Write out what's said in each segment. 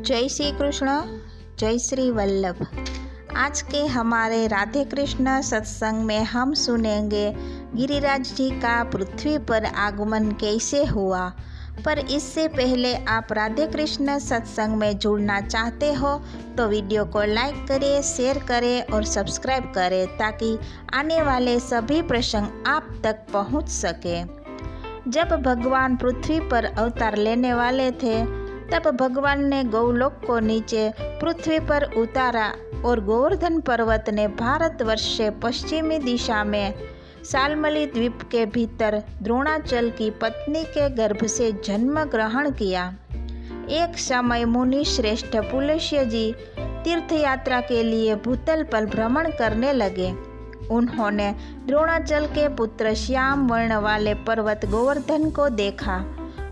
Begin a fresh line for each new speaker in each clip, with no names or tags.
जय श्री कृष्ण, जय श्री वल्लभ। आज के हमारे राधे कृष्ण सत्संग में हम सुनेंगे गिरिराज जी का पृथ्वी पर आगमन कैसे हुआ। पर इससे पहले आप राधे कृष्ण सत्संग में जुड़ना चाहते हो तो वीडियो को लाइक करें, शेयर करें और सब्सक्राइब करें ताकि आने वाले सभी प्रसंग आप तक पहुंच सके। जब भगवान पृथ्वी पर अवतार लेने वाले थे तब भगवान ने गौलोक को नीचे पृथ्वी पर उतारा और गोवर्धन पर्वत ने भारतवर्ष से पश्चिमी दिशा में शाल्मली द्वीप के भीतर द्रोणाचल की पत्नी के गर्भ से जन्म ग्रहण किया। एक समय मुनि श्रेष्ठ पुलस्त्य जी तीर्थ यात्रा के लिए भूतल पर भ्रमण करने लगे। उन्होंने द्रोणाचल के पुत्र श्याम वर्ण वाले पर्वत गोवर्धन को देखा।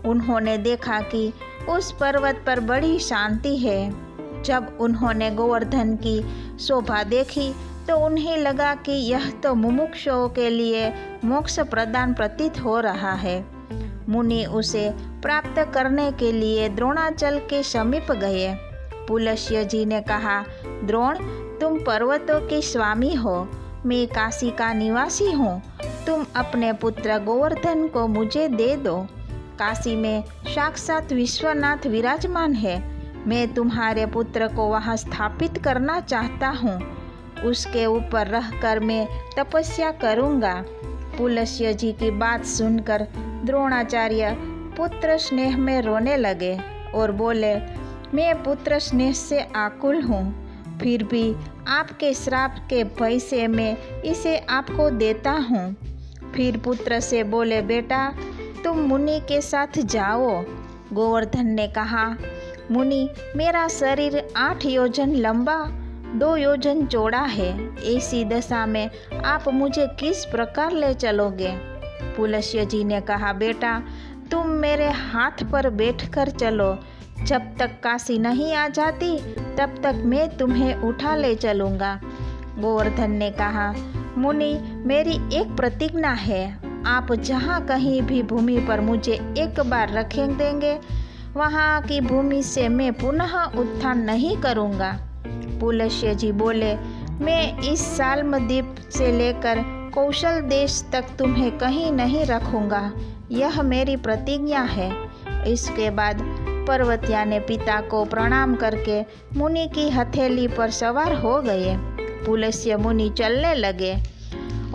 उन्होंने देखा कि उस पर्वत पर बड़ी शांति है। जब उन्होंने गोवर्धन की शोभा देखी तो उन्हें लगा कि यह तो मुमुक्षुओं के लिए मोक्ष प्रदान प्रतीत हो रहा है। मुनि उसे प्राप्त करने के लिए द्रोणाचल के समीप गए। पुलस्त्य जी ने कहा, द्रोण, तुम पर्वतों के स्वामी हो, मैं काशी का निवासी हूँ। तुम अपने पुत्र गोवर्धन को मुझे दे दो। काशी में साक्षात विश्वनाथ विराजमान है। मैं तुम्हारे पुत्र को वहाँ स्थापित करना चाहता हूँ। उसके ऊपर रहकर मैं तपस्या करूँगा। पुलस्त्य जी की बात सुनकर द्रोणाचार्य पुत्र स्नेह में रोने लगे और बोले, मैं पुत्र स्नेह से आकुल हूँ, फिर भी आपके श्राप के भय से मैं इसे आपको देता हूँ। फिर पुत्र से बोले, बेटा तुम मुनि के साथ जाओ। गोवर्धन ने कहा, मुनि, मेरा शरीर 8 योजन लंबा 2 योजन चौड़ा है। ऐसी दशा में आप मुझे किस प्रकार ले चलोगे? पुलस्त्य जी ने कहा, बेटा तुम मेरे हाथ पर बैठकर चलो। जब तक काशी नहीं आ जाती तब तक मैं तुम्हें उठा ले चलूँगा। गोवर्धन ने कहा, मुनि, मेरी एक प्रतिज्ञा है। आप जहाँ कहीं भी भूमि पर मुझे एक बार रख देंगे, वहाँ की भूमि से मैं पुनः उत्थान नहीं करूँगा। पुलस्त्य जी बोले, मैं इस शाल्मद्वीप से लेकर कौशल देश तक तुम्हें कहीं नहीं रखूँगा। यह मेरी प्रतिज्ञा है। इसके बाद पर्वतिया ने पिता को प्रणाम करके मुनि की हथेली पर सवार हो गए। पुलस्त्य मुनि चलने लगे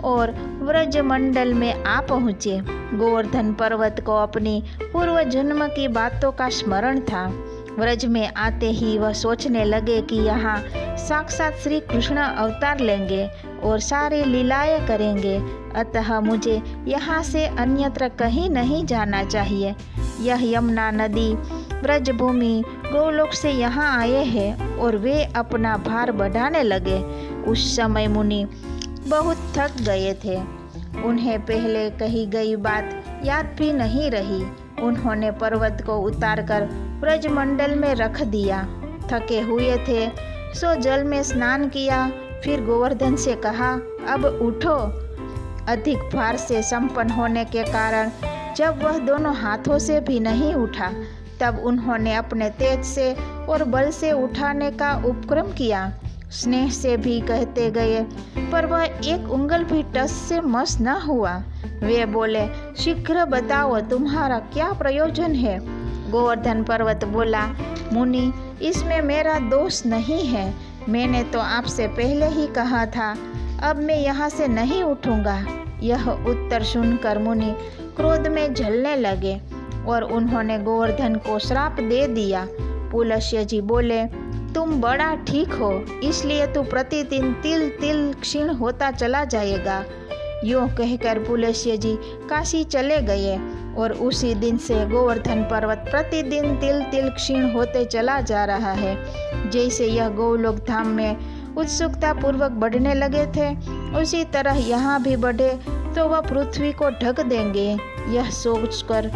और व्रज मंडल में आ पहुँचे। गोवर्धन पर्वत को अपनी पूर्व जन्म की बातों का स्मरण था। व्रज में आते ही वह सोचने लगे कि यहाँ साक्षात श्री कृष्ण अवतार लेंगे और सारी लीलाएं करेंगे, अतः मुझे यहाँ से अन्यत्र कहीं नहीं जाना चाहिए। यह यमुना नदी ब्रजभूमि गोलोक से यहाँ आए हैं और वे अपना भार बढ़ाने लगे। उस समय मुनि बहुत थक गए थे। उन्हें पहले कही गई बात याद भी नहीं रही। उन्होंने पर्वत को उतारकर ब्रजमंडल में रख दिया। थके हुए थे सो जल में स्नान किया। फिर गोवर्धन से कहा, अब उठो। अधिक भार से संपन्न होने के कारण जब वह दोनों हाथों से भी नहीं उठा तब उन्होंने अपने तेज से और बल से उठाने का उपक्रम किया। स्नेह से भी कहते गए पर वह एक उंगल भी टस से मस न हुआ। वे बोले, शीघ्र बताओ तुम्हारा क्या प्रयोजन है? गोवर्धन पर्वत बोला, मुनि, इसमें मेरा दोष नहीं है। मैंने तो आपसे पहले ही कहा था, अब मैं यहाँ से नहीं उठूँगा। यह उत्तर सुनकर मुनि क्रोध में जलने लगे और उन्होंने गोवर्धन को श्राप दे दिया। पुलस्त्य जी बोले, तुम बड़ा ठीक हो, इसलिए तू प्रतिदिन तिल तिल क्षीण होता चला जाएगा। यूँ कहकर पुलस्त्य जी काशी चले गए और उसी दिन से गोवर्धन पर्वत प्रतिदिन तिल तिल क्षीण होते चला जा रहा है। जैसे यह गोलोक धाम में उत्सुकता पूर्वक बढ़ने लगे थे, उसी तरह यहाँ भी बढ़े तो वह पृथ्वी को ढक देंगे। यह सोचकर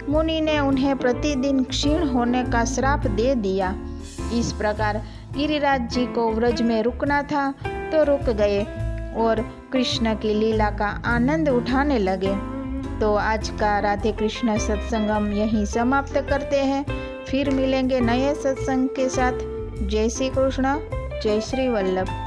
मुनि ने उन्हें प्रतिदिन क्षीण होने का श्राप दे दिया। इस प्रकार गिरिराज जी को व्रज में रुकना था तो रुक गए और कृष्ण की लीला का आनंद उठाने लगे। तो आज का राधे कृष्ण सत्संगम यहीं समाप्त करते हैं। फिर मिलेंगे नए सत्संग के साथ। जय श्री कृष्ण, जय श्री वल्लभ।